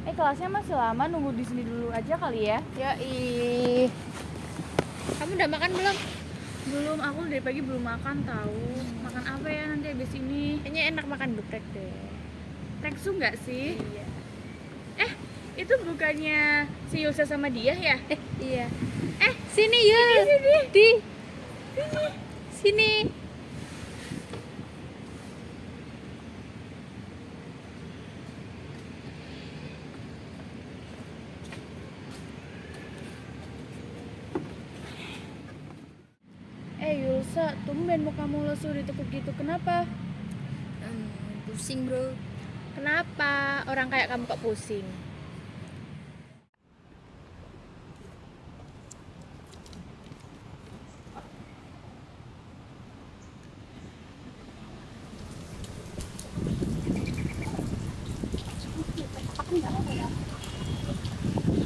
Kelasnya masih lama, nunggu di sini dulu aja kali ya. Yoi. Kamu udah makan belum? Belum, aku dari pagi belum makan tahu. Makan apa ya nanti abis ini? Kayaknya enak makan geprek deh. Teksu nggak sih? Iya. Itu bukannya si Yulsa sama dia ya? Iya. Sini ya. Sini. Di. Sini. Yulsa, tumben mukamu lesu ditekuk gitu, kenapa? Pusing bro. Kenapa? Orang kayak kamu kok pusing?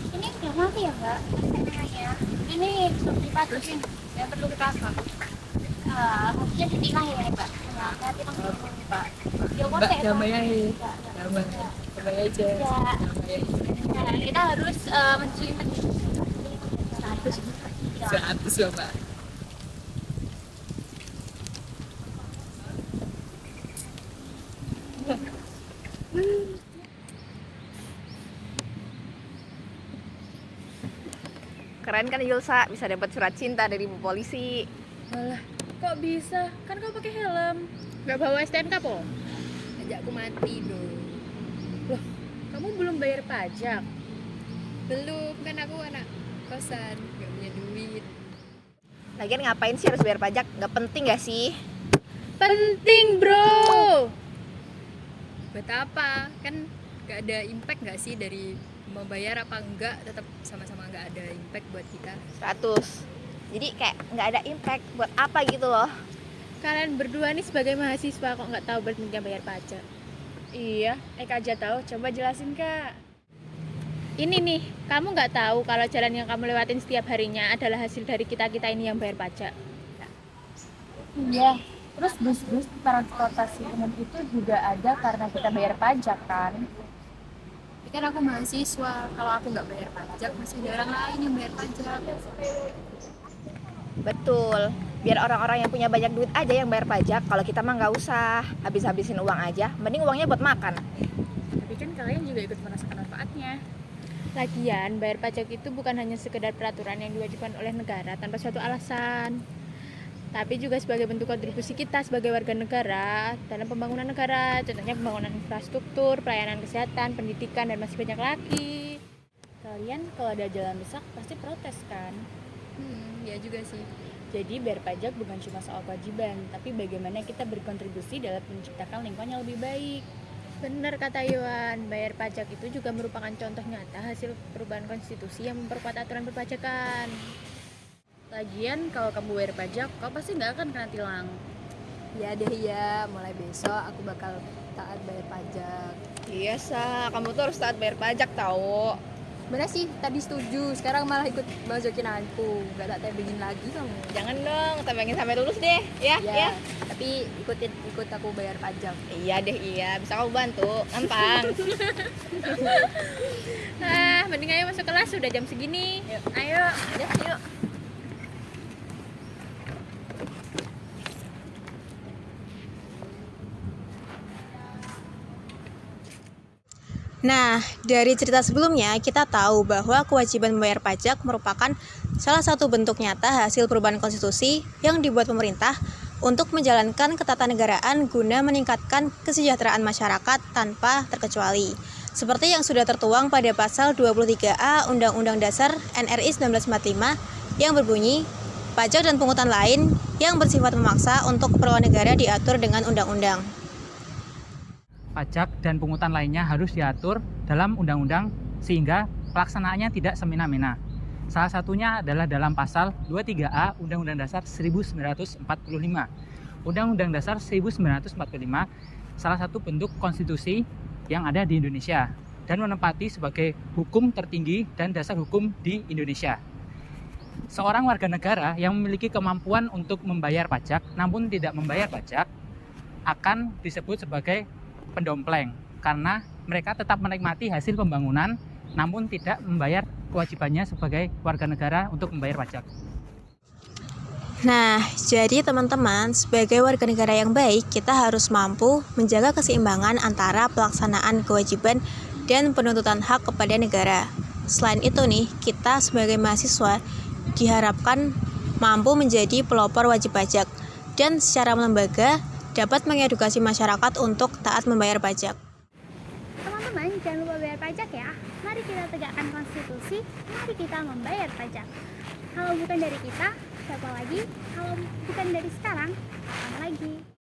Ini udah mati ya mbak? Namanya ini dipatuhin ya perlu kita apa? Harusnya ditilang ya mbak. Nah, nanti langsung pak. Ya Mbak, kontak damai Pak. aja. Ya. Damai aja. Ya. Damai aja. Nah, kita harus mencuci 100. 100 ya, Mbak. Keren kan Yulsa, bisa dapat surat cinta dari Bu Polisi. Malah, kok bisa? Kan kau pakai helm. Gak bawa STNK po? Ajakku mati bro. Kamu belum bayar pajak. Belum, kan aku anak kosan, gak punya duit. Lagian ngapain sih harus bayar pajak? Gak penting gak sih? Penting, bro. Buat apa? Kan gak ada impact gak sih dari mau bayar apa enggak, tetap sama-sama gak ada impact buat kita. 100. Jadi kayak gak ada impact buat apa gitu loh. Kalian berdua nih sebagai mahasiswa kok nggak tahu pentingnya bayar pajak? Iya, Kak aja tahu. Coba jelasin Kak. Ini nih, kamu nggak tahu kalau jalan yang kamu lewatin setiap harinya adalah hasil dari kita-kita ini yang bayar pajak. Iya. Terus bus-bus transportasi umum itu juga ada karena kita bayar pajak kan? Tapi kan aku mahasiswa, kalau aku nggak bayar pajak masih ada orang lain yang bayar pajak. Betul, biar orang-orang yang punya banyak duit aja yang bayar pajak. Kalau kita mah nggak usah habis-habisin uang aja, mending uangnya buat makan. Tapi kan kalian juga ikut merasakan manfaatnya. Lagian, bayar pajak itu bukan hanya sekedar peraturan yang diwajibkan oleh negara tanpa suatu alasan, tapi juga sebagai bentuk kontribusi kita sebagai warga negara dalam pembangunan negara, contohnya pembangunan infrastruktur, pelayanan kesehatan, pendidikan, dan masih banyak lagi. Kalian kalau ada jalan rusak pasti protes kan? Ya juga sih. Jadi bayar pajak bukan cuma soal kewajiban, tapi bagaimana kita berkontribusi dalam menciptakan lingkungan yang lebih baik. Benar kata Iwan, bayar pajak itu juga merupakan contoh nyata hasil perubahan konstitusi yang memperkuat aturan perpajakan. Lagian kalau kamu bayar pajak, kau pasti nggak akan kena tilang. Ya deh ya, mulai besok aku bakal taat bayar pajak. Iya Sa, kamu tuh harus taat bayar pajak tau. Bener sih, tadi setuju, sekarang malah ikut bajokin aku. Gak tak tebengin lagi kamu. Jangan dong, tebengin sampai lulus deh, ya. Tapi ikut aku bayar pajak. Iya deh, iya. Bisa kamu bantu, gampang. Mending ayo masuk kelas, sudah jam segini. Yuk. Ayo, yuk. Nah, dari cerita sebelumnya kita tahu bahwa kewajiban membayar pajak merupakan salah satu bentuk nyata hasil perubahan konstitusi yang dibuat pemerintah untuk menjalankan ketatanegaraan guna meningkatkan kesejahteraan masyarakat tanpa terkecuali. Seperti yang sudah tertuang pada pasal 23A Undang-Undang Dasar NRI 1945 yang berbunyi, pajak dan pungutan lain yang bersifat memaksa untuk keperluan negara diatur dengan undang-undang. Pajak dan pungutan lainnya harus diatur dalam undang-undang sehingga pelaksanaannya tidak semena-mena. Salah satunya adalah dalam pasal 23A Undang-Undang Dasar 1945. Undang-Undang Dasar 1945 salah satu bentuk konstitusi yang ada di Indonesia dan menempati sebagai hukum tertinggi dan dasar hukum di Indonesia. Seorang warga negara yang memiliki kemampuan untuk membayar pajak namun tidak membayar pajak akan disebut sebagai pendompleng karena mereka tetap menikmati hasil pembangunan namun tidak membayar kewajibannya sebagai warga negara untuk membayar pajak. Nah, jadi teman-teman, sebagai warga negara yang baik, kita harus mampu menjaga keseimbangan antara pelaksanaan kewajiban dan penuntutan hak kepada negara. Selain itu nih, kita sebagai mahasiswa diharapkan mampu menjadi pelopor wajib pajak dan secara lembaga dapat mengedukasi masyarakat untuk taat membayar pajak. Teman-teman, jangan lupa bayar pajak ya. Mari kita tegakkan konstitusi, mari kita membayar pajak. Kalau bukan dari kita, siapa lagi? Kalau bukan dari sekarang, kapan lagi?